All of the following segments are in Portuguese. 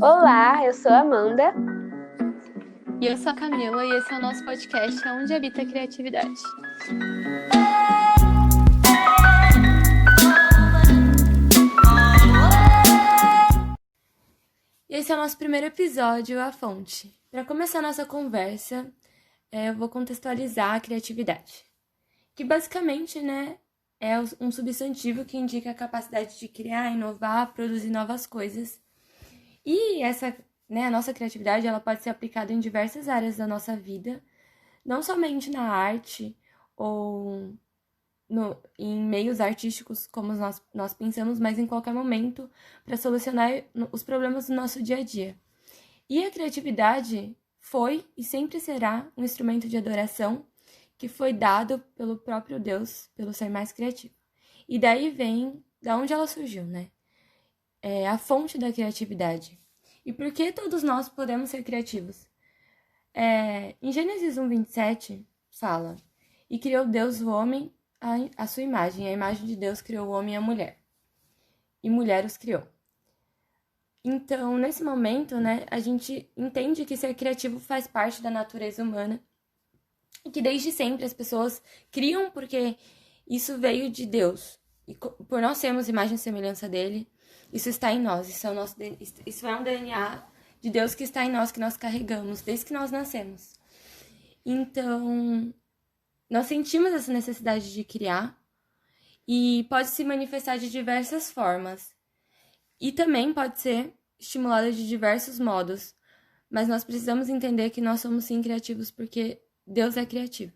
Olá, eu sou a Amanda. E eu sou a Camila e esse é o nosso podcast Onde Habita a Criatividade. E esse é o nosso primeiro episódio, A Fonte. Para começar nossa conversa, eu vou contextualizar a criatividade, que basicamente, é um substantivo que indica a capacidade de criar, inovar, produzir novas coisas. E a nossa criatividade, ela pode ser aplicada em diversas áreas da nossa vida, não somente na arte ou em meios artísticos, como nós pensamos, mas em qualquer momento, para solucionar os problemas do nosso dia a dia. E a criatividade foi e sempre será um instrumento de adoração que foi dado pelo próprio Deus, pelo ser mais criativo. E daí vem da onde ela surgiu, né? É a fonte da criatividade. E por que todos nós podemos ser criativos? Em Gênesis 1:27 fala: E criou Deus o homem à sua imagem, a imagem de Deus criou o homem e a mulher, e mulher os criou. Então, nesse momento, a gente entende que ser criativo faz parte da natureza humana e que desde sempre as pessoas criam porque isso veio de Deus. E por nós sermos imagem e semelhança dele, isso está em nós, isso é um DNA de Deus que está em nós, que nós carregamos desde que nós nascemos. Então, nós sentimos essa necessidade de criar e pode se manifestar de diversas formas. E também pode ser estimulada de diversos modos. Mas nós precisamos entender que nós somos sim criativos porque Deus é criativo.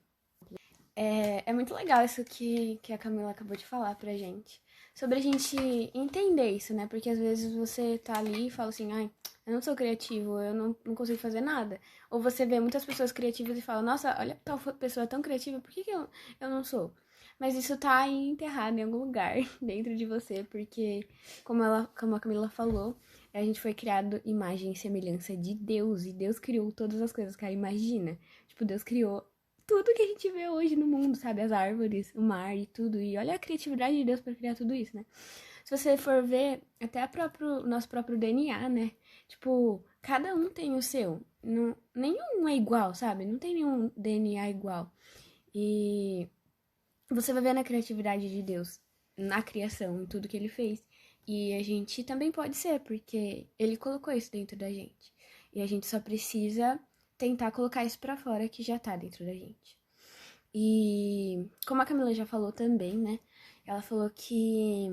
É muito legal isso que a Camila acabou de falar pra gente. Sobre a gente entender isso, né? Porque às vezes você tá ali e fala assim, ai, eu não sou criativo, eu não consigo fazer nada. Ou você vê muitas pessoas criativas e fala, nossa, olha, tal pessoa é tão criativa, por que eu não sou? Mas isso tá aí enterrado em algum lugar dentro de você, porque, como a Camila falou, a gente foi criado imagem e semelhança de Deus, e Deus criou todas as coisas, cara, imagina. Tipo, Deus criou tudo que a gente vê hoje no mundo, sabe? As árvores, o mar e tudo. E olha a criatividade de Deus para criar tudo isso, né? Se você for ver, até o nosso próprio DNA, né? Tipo, cada um tem o seu. Não, nenhum é igual, sabe? Não tem nenhum DNA igual. E você vai ver na criatividade de Deus, na criação, em tudo que ele fez. E a gente também pode ser, porque ele colocou isso dentro da gente. E a gente só precisa tentar colocar isso pra fora que já tá dentro da gente. E como a Camila já falou também, né? Ela falou que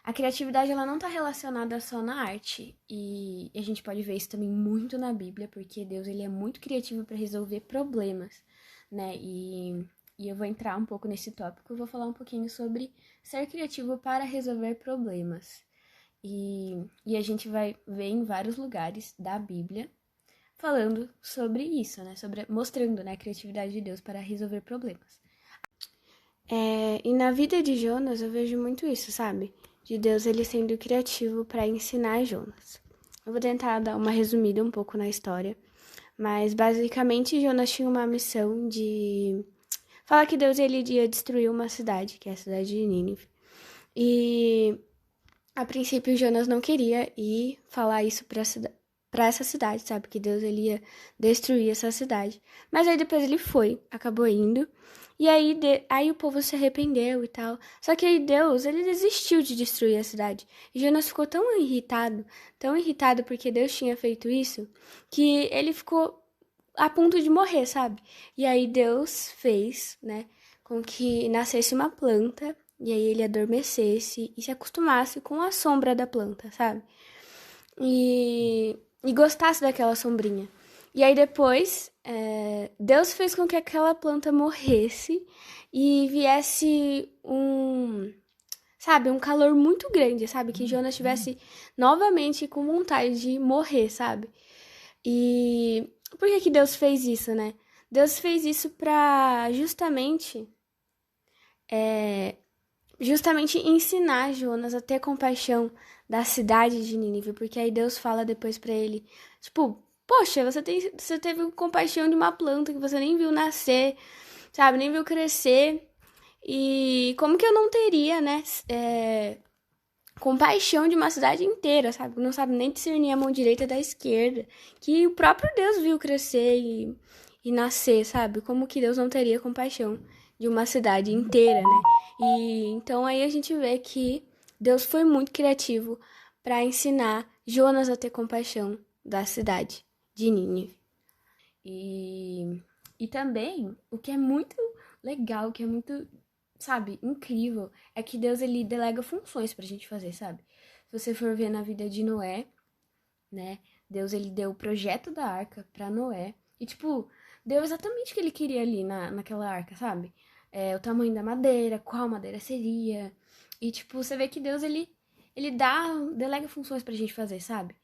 a criatividade ela não tá relacionada só na arte. E a gente pode ver isso também muito na Bíblia, porque Deus ele é muito criativo para resolver problemas, né? E eu vou entrar um pouco nesse tópico, eu vou falar um pouquinho sobre ser criativo para resolver problemas. E a gente vai ver em vários lugares da Bíblia falando sobre isso, né? Mostrando, né, a criatividade de Deus para resolver problemas. E na vida de Jonas eu vejo muito isso, sabe? De Deus ele sendo criativo para ensinar Jonas. Eu vou tentar dar uma resumida um pouco na história, mas basicamente Jonas tinha uma missão de falar que Deus ele ia destruir uma cidade, que é a cidade de Nínive. E a princípio Jonas não queria ir falar isso para essa cidade, sabe? Que Deus ele ia destruir essa cidade. Mas aí depois ele foi, acabou indo. E aí o povo se arrependeu e tal. Só que aí Deus, ele desistiu de destruir a cidade. E Jonas ficou tão irritado porque Deus tinha feito isso, que ele ficou a ponto de morrer, sabe? E aí Deus fez, né, com que nascesse uma planta e aí ele adormecesse e se acostumasse com a sombra da planta, sabe? E gostasse daquela sombrinha. E aí depois, Deus fez com que aquela planta morresse e viesse um calor muito grande, sabe? Que Jonas estivesse novamente com vontade de morrer, sabe? E por que Deus fez isso, né? Deus fez isso pra justamente ensinar Jonas a ter compaixão da cidade de Nínive, porque aí Deus fala depois pra ele, tipo, poxa, você teve compaixão de uma planta que você nem viu nascer, sabe, nem viu crescer, e como que eu não teria, né, compaixão de uma cidade inteira, sabe? Não sabe nem discernir a mão direita da esquerda. Que o próprio Deus viu crescer e nascer, sabe? Como que Deus não teria compaixão de uma cidade inteira, né? E então aí a gente vê que Deus foi muito criativo para ensinar Jonas a ter compaixão da cidade de Nínive. E também, o que é muito legal, o que é muito, sabe, incrível, é que Deus, ele delega funções pra gente fazer, sabe? Se você for ver na vida de Noé, né, Deus, ele deu o projeto da arca pra Noé, e, tipo, deu exatamente o que ele queria ali naquela arca, sabe? O tamanho da madeira, qual madeira seria, e, tipo, você vê que Deus, ele delega funções pra gente fazer, sabe?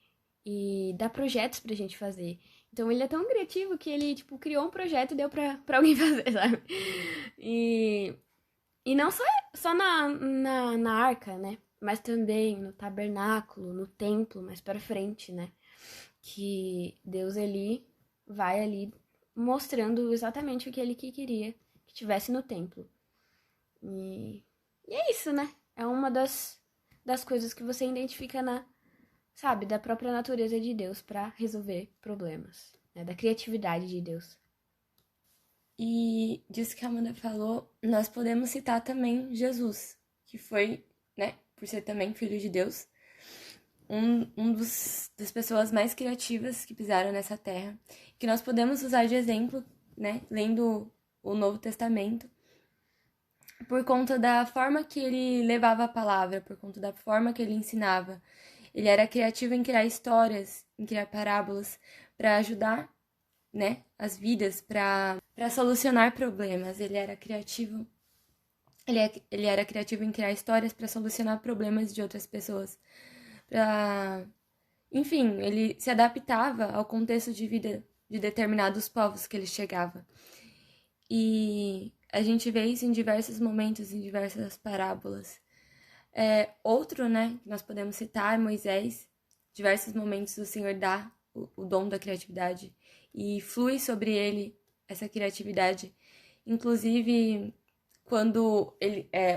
E dá projetos pra gente fazer. Então ele é tão criativo que ele, tipo, criou um projeto e deu pra alguém fazer, sabe? E não só na arca, né? Mas também no tabernáculo, no templo, mais pra frente, né? Que Deus, ele vai ali mostrando exatamente o que ele queria que tivesse no templo. E é isso, né? É uma das coisas que você identifica sabe, da própria natureza de Deus para resolver problemas, né? Da criatividade de Deus. E disso que a Amanda falou, nós podemos citar também Jesus, que foi, né, por ser também filho de Deus, das pessoas mais criativas que pisaram nessa terra, que nós podemos usar de exemplo, né, lendo o Novo Testamento, por conta da forma que ele levava a palavra, por conta da forma que ele ensinava. Ele era criativo em criar histórias, em criar parábolas, para ajudar, né, as vidas, para solucionar problemas. Ele era criativo em criar histórias para solucionar problemas de outras pessoas. Enfim, ele se adaptava ao contexto de vida de determinados povos que ele chegava. E a gente vê isso em diversos momentos, em diversas parábolas. Outro, né, que nós podemos citar é Moisés. Diversos momentos o Senhor dá o dom da criatividade e flui sobre ele essa criatividade. Inclusive, quando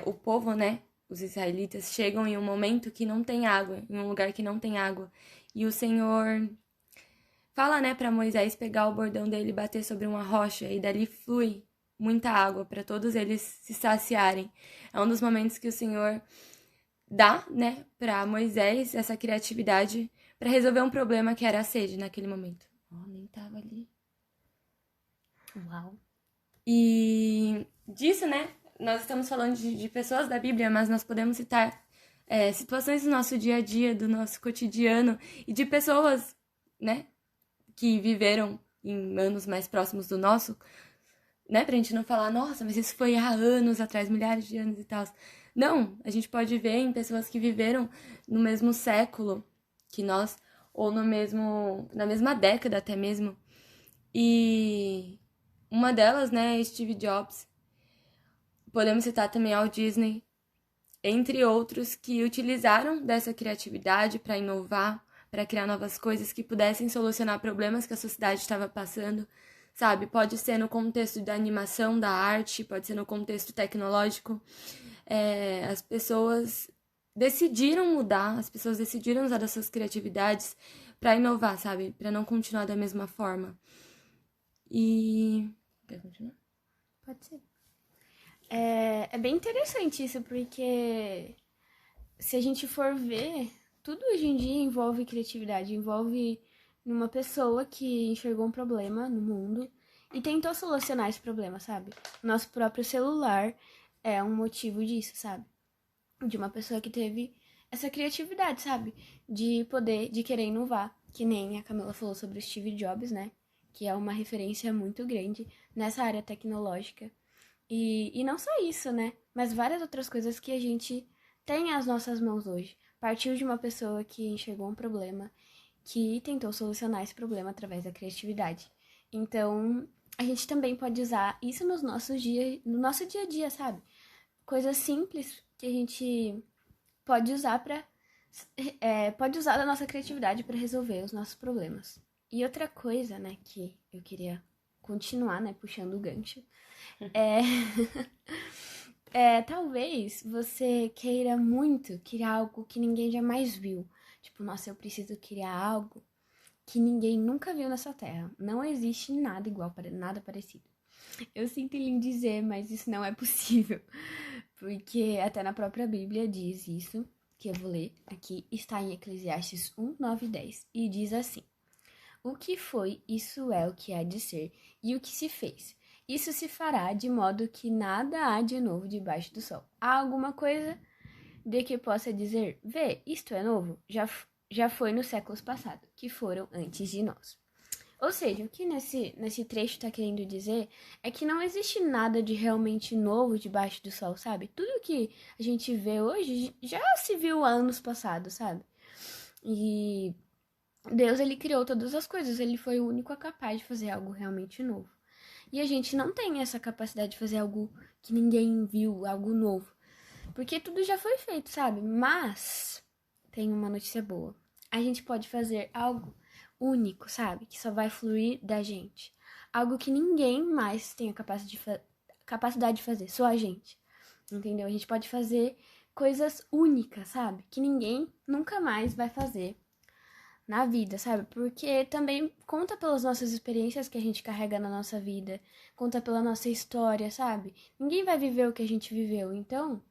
o povo, né, os israelitas, chegam em um momento que não tem água, em um lugar que não tem água. E o Senhor fala, né, para Moisés pegar o bordão dele e bater sobre uma rocha, e dali flui muita água para todos eles se saciarem. É um dos momentos que o Senhor dá, né, para Moisés essa criatividade para resolver um problema que era a sede naquele momento. Nem tava ali. Uau! E disso, né, nós estamos falando de pessoas da Bíblia, mas nós podemos citar situações do nosso dia a dia, do nosso cotidiano, e de pessoas, né, que viveram em anos mais próximos do nosso, né, pra gente não falar, nossa, mas isso foi há anos atrás, milhares de anos e tal. Não, a gente pode ver em pessoas que viveram no mesmo século que nós, ou na mesma década até mesmo. E uma delas, né, é Steve Jobs. Podemos citar também Walt Disney, entre outros que utilizaram dessa criatividade para inovar, para criar novas coisas que pudessem solucionar problemas que a sociedade estava passando, sabe? Pode ser no contexto da animação, da arte, pode ser no contexto tecnológico. As pessoas decidiram mudar, as pessoas decidiram usar das suas criatividades para inovar, sabe? Para não continuar da mesma forma. E... Quer continuar? Pode ser. É bem interessante isso, porque se a gente for ver, tudo hoje em dia envolve criatividade, envolve uma pessoa que enxergou um problema no mundo e tentou solucionar esse problema, sabe? Nosso próprio celular é um motivo disso, sabe? De uma pessoa que teve essa criatividade, sabe? De querer inovar, que nem a Camila falou sobre o Steve Jobs, né? Que é uma referência muito grande nessa área tecnológica. E não só isso, né? Mas várias outras coisas que a gente tem às nossas mãos hoje. Partiu de uma pessoa que enxergou um problema, que tentou solucionar esse problema através da criatividade. Então, a gente também pode usar isso no nosso dia a dia, sabe? Coisas simples que a gente pode usar pode usar da nossa criatividade para resolver os nossos problemas. E outra coisa, né, que eu queria continuar, né, puxando o gancho, Talvez você queira muito criar algo que ninguém jamais viu. Tipo, nossa, eu preciso criar algo que ninguém nunca viu nessa terra. Não existe nada igual, nada parecido. Eu sinto em dizer, mas isso não é possível. Porque até na própria Bíblia diz isso, que eu vou ler aqui, está em Eclesiastes 1, 9 e 10. E diz assim: o que foi, isso é o que há de ser, e o que se fez. Isso se fará de modo que nada há de novo debaixo do sol. Há alguma coisa de que possa dizer, vê, isto é novo? Já foi nos séculos passados, que foram antes de nós. Ou seja, o que nesse trecho está querendo dizer é que não existe nada de realmente novo debaixo do sol, sabe? Tudo que a gente vê hoje já se viu anos passados, sabe? E Deus, ele criou todas as coisas, ele foi o único capaz de fazer algo realmente novo. E a gente não tem essa capacidade de fazer algo que ninguém viu, algo novo. Porque tudo já foi feito, sabe? Mas tem uma notícia boa. A gente pode fazer algo único, sabe? Que só vai fluir da gente. Algo que ninguém mais tem a capacidade de fazer, só a gente. Entendeu? A gente pode fazer coisas únicas, sabe? Que ninguém nunca mais vai fazer na vida, sabe? Porque também conta pelas nossas experiências que a gente carrega na nossa vida, conta pela nossa história, sabe? Ninguém vai viver o que a gente viveu, então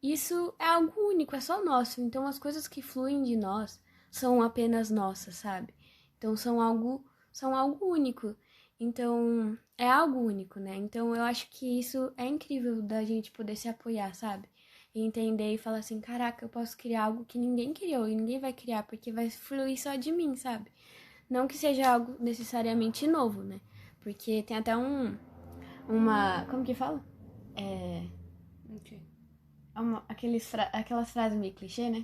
isso é algo único, é só nosso. Então as coisas que fluem de nós são apenas nossas, sabe? Então são algo único. Então é algo único, né? Então eu acho que isso é incrível da gente poder se apoiar, sabe? E entender e falar assim, caraca, eu posso criar algo que ninguém criou e ninguém vai criar porque vai fluir só de mim, sabe? Não que seja algo necessariamente novo, né? Porque tem até como que fala? Ok. Aquelas frases meio clichê, né?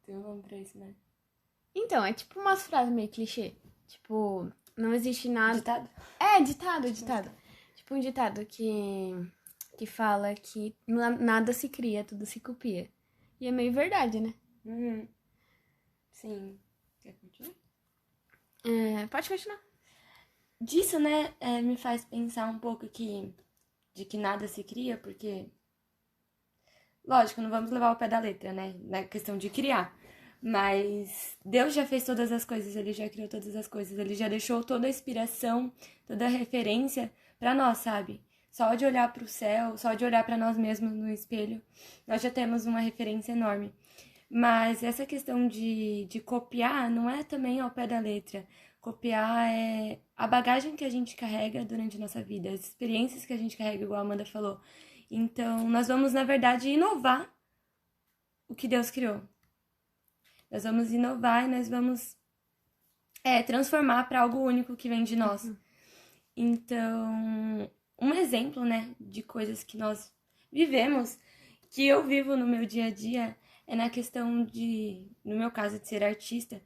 Tem um nome pra isso, né? Então, é tipo umas frases meio clichê. Tipo, não existe nada. Ditado? Ditado. Tipo um ditado que fala que nada se cria, tudo se copia. E é meio verdade, né? Uhum. Sim. Quer continuar? Pode continuar. Disso, né, me faz pensar um pouco de que nada se cria, porque, lógico, não vamos levar ao pé da letra, né, na questão de criar. Mas Deus já fez todas as coisas, Ele já criou todas as coisas, Ele já deixou toda a inspiração, toda a referência pra nós, sabe? Só de olhar pro céu, só de olhar pra nós mesmos no espelho, nós já temos uma referência enorme. Mas essa questão de copiar não é também ao pé da letra. Copiar é a bagagem que a gente carrega durante a nossa vida, as experiências que a gente carrega, igual a Amanda falou. Então, nós vamos, na verdade, inovar o que Deus criou. Nós vamos inovar e nós vamos transformar para algo único que vem de nós. Então, um exemplo, né, de coisas que nós vivemos, que eu vivo no meu dia a dia, é na questão no meu caso, de ser artista,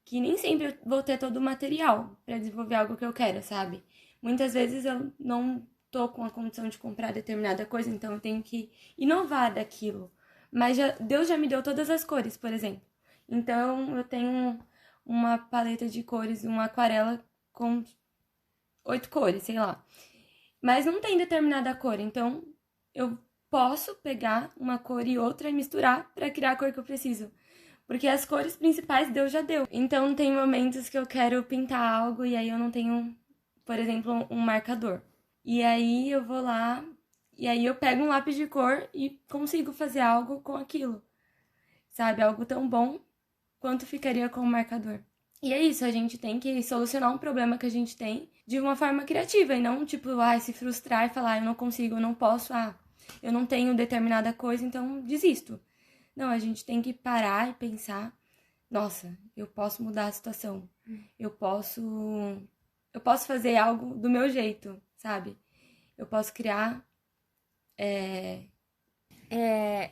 que nem sempre eu vou ter todo o material para desenvolver algo que eu quero, sabe? Muitas vezes eu não tô com a condição de comprar determinada coisa, então eu tenho que inovar daquilo. Mas Deus já me deu todas as cores, por exemplo. Então eu tenho uma paleta de cores, uma aquarela com 8 cores, sei lá. Mas não tem determinada cor, então eu posso pegar uma cor e outra e misturar para criar a cor que eu preciso. Porque as cores principais Deus já deu. Então tem momentos que eu quero pintar algo e aí eu não tenho, por exemplo, um marcador. E aí eu vou lá e aí eu pego um lápis de cor e consigo fazer algo com aquilo. Sabe? Algo tão bom quanto ficaria com o marcador. E é isso, a gente tem que solucionar um problema que a gente tem de uma forma criativa e não, tipo, se frustrar e falar, eu não consigo, eu não posso, eu não tenho determinada coisa, então desisto. Não, a gente tem que parar e pensar, nossa, eu posso mudar a situação. Eu posso fazer algo do meu jeito, sabe? Eu posso criar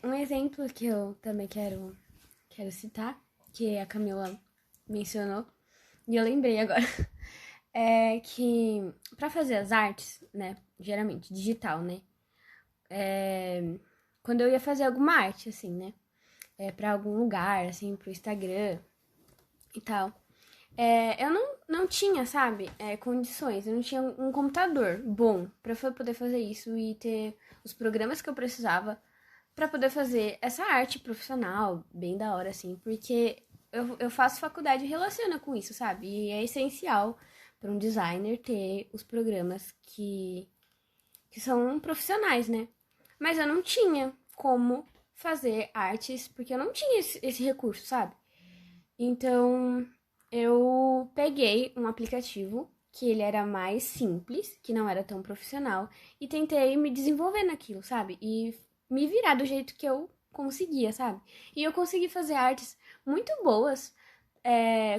Um exemplo que eu também quero citar, que a Camila mencionou, e eu lembrei agora, é que para fazer as artes, né, geralmente digital, né, quando eu ia fazer alguma arte, assim, né, para algum lugar, assim, pro Instagram e tal, Eu não tinha, sabe, condições. Eu não tinha um computador bom pra poder fazer isso e ter os programas que eu precisava pra poder fazer essa arte profissional, bem da hora, assim, porque eu faço faculdade e relaciona com isso, sabe? E é essencial para um designer ter os programas que são profissionais, né? Mas eu não tinha como fazer artes, porque eu não tinha esse recurso, sabe? Então, eu peguei um aplicativo que ele era mais simples, que não era tão profissional, e tentei me desenvolver naquilo, sabe? E me virar do jeito que eu conseguia, sabe? E eu consegui fazer artes muito boas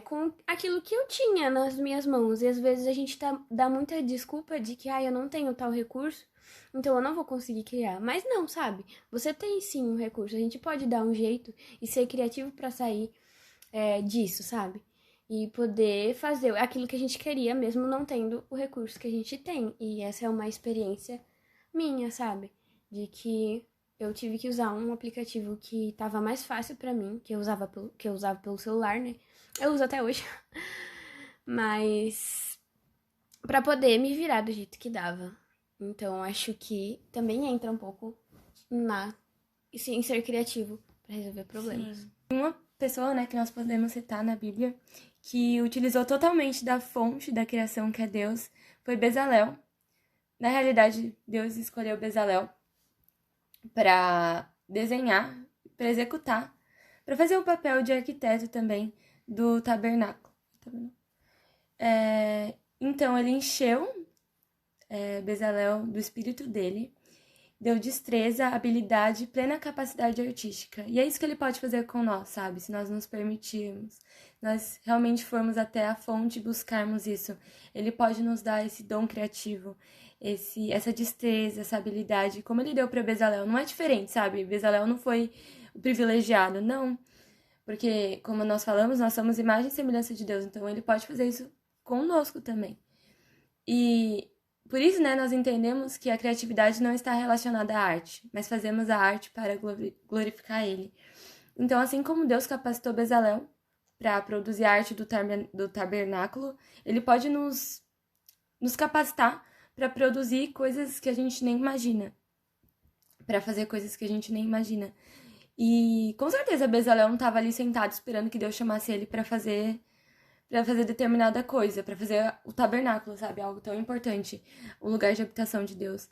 com aquilo que eu tinha nas minhas mãos. E às vezes a gente dá muita desculpa de que, eu não tenho tal recurso, então eu não vou conseguir criar. Mas não, sabe? Você tem sim um recurso, a gente pode dar um jeito e ser criativo pra sair disso, sabe? E poder fazer aquilo que a gente queria, mesmo não tendo o recurso que a gente tem. E essa é uma experiência minha, sabe? De que eu tive que usar um aplicativo que tava mais fácil pra mim, que eu usava pelo celular, né? Eu uso até hoje. Mas pra poder me virar do jeito que dava. Então acho que também entra um pouco em ser criativo pra resolver problemas. Sim. Uma pessoa, né, que nós podemos citar na Bíblia, que utilizou totalmente da fonte da criação, que é Deus, foi Bezalel. Na realidade, Deus escolheu Bezalel para desenhar, para executar, para fazer o papel de arquiteto também do tabernáculo. Então, ele encheu Bezalel do espírito dele, deu destreza, habilidade, plena capacidade artística. E é isso que ele pode fazer com nós, sabe? Se nós nos permitirmos, nós realmente formos até a fonte e buscarmos isso. Ele pode nos dar esse dom criativo, essa destreza, essa habilidade, como ele deu para Bezalel. Não é diferente, sabe? Bezalel não foi o privilegiado, não. Porque, como nós falamos, nós somos imagem e semelhança de Deus. Então, ele pode fazer isso conosco também. E por isso, né, nós entendemos que a criatividade não está relacionada à arte, mas fazemos a arte para glorificar Ele. Então, assim como Deus capacitou Bezalel para produzir a arte do tabernáculo, Ele pode nos capacitar para produzir coisas que a gente nem imagina, para fazer coisas que a gente nem imagina. E com certeza Bezalel não estava ali sentado esperando que Deus chamasse ele para fazer determinada coisa, para fazer o tabernáculo, sabe? Algo tão importante, o lugar de habitação de Deus.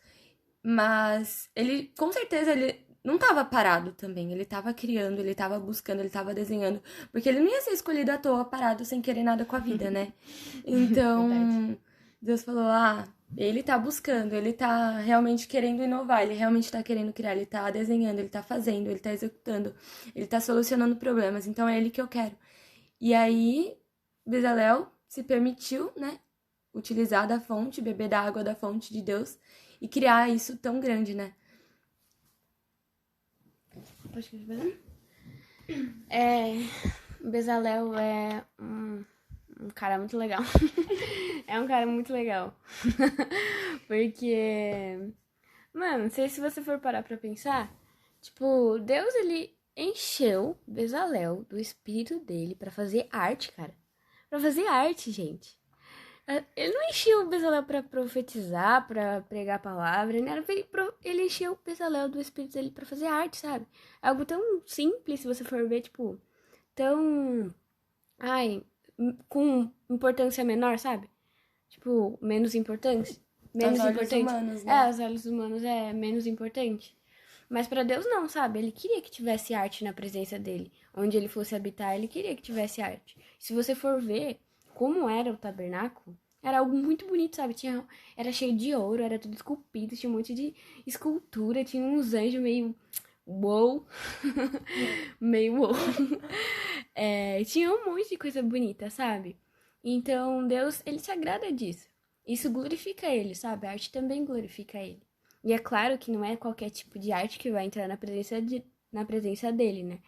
Mas ele, com certeza, ele não estava parado também. Ele estava criando, ele estava buscando, ele estava desenhando. Porque ele não ia ser escolhido à toa, parado, sem querer nada com a vida, né? Então, Deus falou, ele tá buscando, ele tá realmente querendo inovar, ele realmente tá querendo criar, ele tá desenhando, ele tá fazendo, ele tá executando, ele tá solucionando problemas. Então, é ele que eu quero. E aí, Bezalel se permitiu, né, utilizar da fonte, beber da água da fonte de Deus e criar isso tão grande, né? Pode escrever? Bezalel é um cara muito legal. É um cara muito legal. Porque, mano, não sei se você for parar pra pensar, tipo, Deus, ele encheu Bezalel do espírito dele pra fazer arte, cara. Pra fazer arte, gente. Ele não encheu o Bezalel pra profetizar, pra pregar a palavra, né? Ele encheu o Bezalel do espírito dele pra fazer arte, sabe? Algo tão simples, se você for ver, tipo, tão... com importância menor, sabe? Tipo, menos importante. Menos Aos olhos importante. humanos, né? Aos olhos humanos é menos importante. Mas pra Deus não, sabe? Ele queria que tivesse arte na presença dele. Onde ele fosse habitar, ele queria que tivesse arte. Se você for ver como era o tabernáculo, era algo muito bonito, sabe? Era cheio de ouro, era tudo esculpido, tinha um monte de escultura, tinha uns anjos meio... Uou! Meio uou! Tinha um monte de coisa bonita, sabe? Então, Deus, ele se agrada disso. Isso glorifica ele, sabe? A arte também glorifica ele. E é claro que não é qualquer tipo de arte que vai entrar na presença dele, né?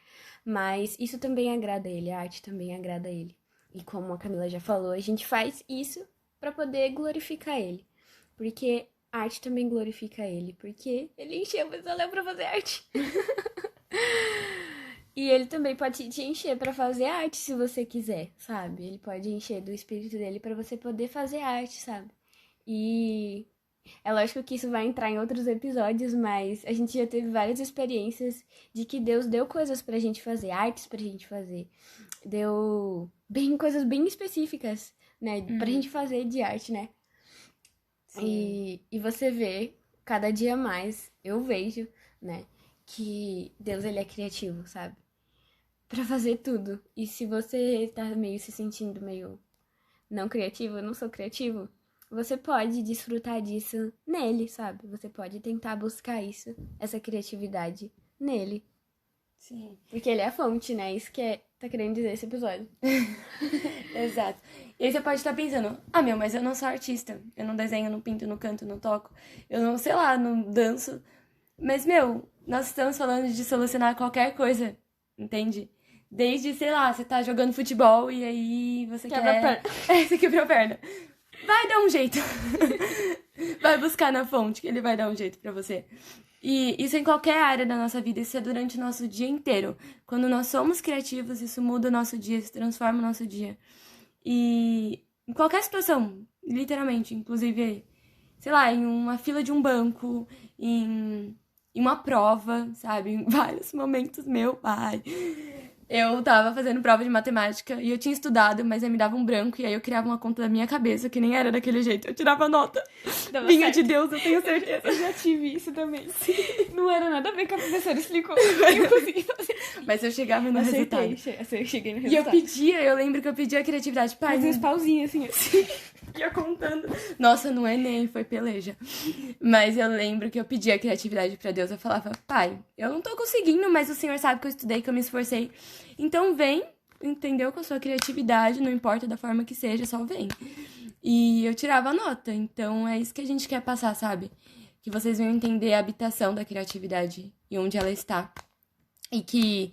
Mas isso também agrada ele, a arte também agrada ele. E como a Camila já falou, a gente faz isso para poder glorificar ele. Porque a arte também glorifica ele, porque ele encheu o Bezalel pra fazer arte. E ele também pode te encher pra fazer arte se você quiser, sabe? Ele pode encher do espírito dele pra você poder fazer arte, sabe? E é lógico que isso vai entrar em outros episódios, mas a gente já teve várias experiências de que Deus deu coisas pra gente fazer, artes pra gente fazer. Deu coisas bem específicas, né? Pra gente fazer de arte, né? E você vê, cada dia mais, eu vejo, né? Que Deus, ele é criativo, sabe? Pra fazer tudo. E se você tá meio se sentindo meio não criativo, eu não sou criativo, você pode desfrutar disso nele, sabe? Você pode tentar buscar isso, essa criatividade nele. Sim. Porque ele é a fonte, né? Isso que tá querendo dizer esse episódio. Exato. E aí você pode estar pensando, mas eu não sou artista. Eu não desenho, não pinto, não canto, não toco. Eu não, sei lá, não danço. Mas, nós estamos falando de solucionar qualquer coisa, entende? Desde, sei lá, você tá jogando futebol e aí você Quebra a perna. Você quebrou a perna. Vai dar um jeito. Vai buscar na fonte que ele vai dar um jeito pra você. E isso em qualquer área da nossa vida, isso é durante o nosso dia inteiro. Quando nós somos criativos, isso muda o nosso dia, isso transforma o nosso dia. E em qualquer situação, literalmente, inclusive, sei lá, em uma fila de um banco, em uma prova, sabe? Em vários momentos, meu pai. Eu tava fazendo prova de matemática e eu tinha estudado, mas aí me dava um branco e aí eu criava uma conta da minha cabeça, que nem era daquele jeito. Eu tirava nota. Vinha de Deus, eu tenho certeza. Eu já tive isso também. Não era nada a ver com a professora explicou. Eu consegui fazer. Mas eu chegava no resultado. Eu cheguei no E resultado. eu lembro que eu pedia a criatividade. Pai, Fazia uns pauzinhos assim. ia contando. Nossa, no Enem foi peleja. Mas eu lembro que eu pedia a criatividade pra Deus. Eu falava, pai, eu não tô conseguindo, mas o Senhor sabe que eu estudei, que eu me esforcei. Então vem, entendeu? Com a sua criatividade, não importa da forma que seja, só vem. E eu tirava a nota. Então é isso que a gente quer passar, sabe? Que vocês venham entender a habitação da criatividade e onde ela está. E que,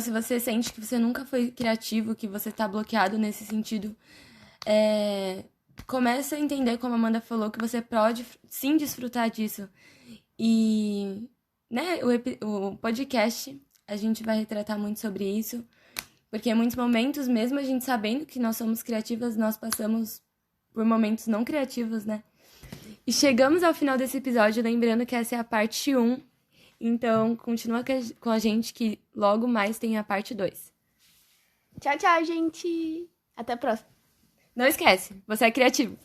se você sente que você nunca foi criativo, que você tá bloqueado nesse sentido, começa a entender, como a Amanda falou, que você pode sim desfrutar disso. E, né, o podcast, a gente vai retratar muito sobre isso, porque em muitos momentos, mesmo a gente sabendo que nós somos criativas, nós passamos por momentos não criativos, né? E chegamos ao final desse episódio, lembrando que essa é a parte 1, então continua com a gente que logo mais tem a parte 2. Tchau, tchau, gente. Até a próxima. Não esquece, você é criativo.